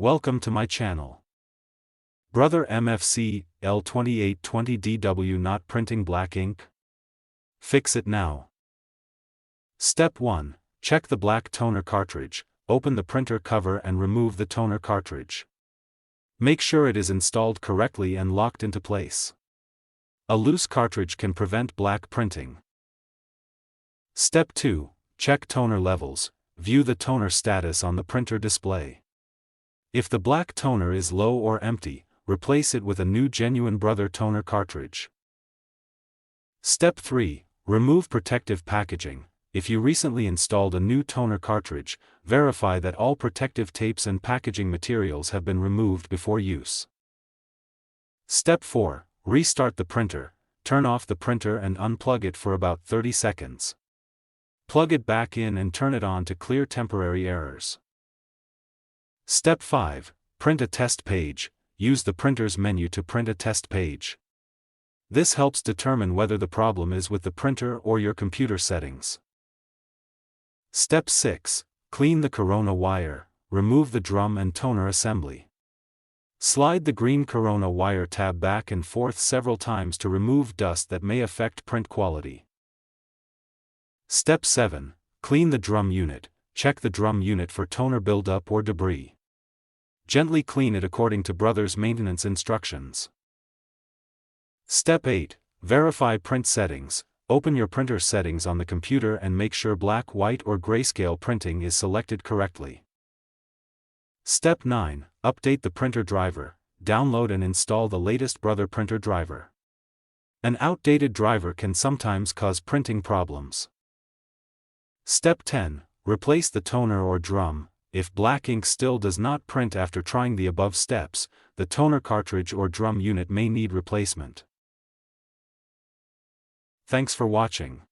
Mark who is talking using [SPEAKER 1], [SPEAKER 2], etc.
[SPEAKER 1] Welcome to my channel. Brother MFC L2820DW not printing black ink? Fix it now. Step 1. Check the black toner cartridge, open the printer cover and remove the toner cartridge. Make sure it is installed correctly and locked into place. A loose cartridge can prevent black printing. Step 2. Check toner levels, view the toner status on the printer display. If the black toner is low or empty, replace it with a new genuine Brother toner cartridge. Step 3. Remove protective packaging. If you recently installed a new toner cartridge, verify that all protective tapes and packaging materials have been removed before use. Step 4. Restart the printer. Turn off the printer and unplug it for about 30 seconds. Plug it back in and turn it on to clear temporary errors. Step 5. Print a test page. Use the printer's menu to print a test page. This helps determine whether the problem is with the printer or your computer settings. Step 6. Clean the corona wire. Remove the drum and toner assembly. Slide the green corona wire tab back and forth several times to remove dust that may affect print quality. Step 7. Clean the drum unit. Check the drum unit for toner buildup or debris. Gently clean it according to Brother's maintenance instructions. Step 8. Verify print settings. Open your printer settings on the computer and make sure black, white or grayscale printing is selected correctly. Step 9. Update the printer driver. Download and install the latest Brother printer driver. An outdated driver can sometimes cause printing problems. Step 10. Replace the toner or drum. If black ink still does not print after trying the above steps, the toner cartridge or drum unit may need replacement. Thanks for watching.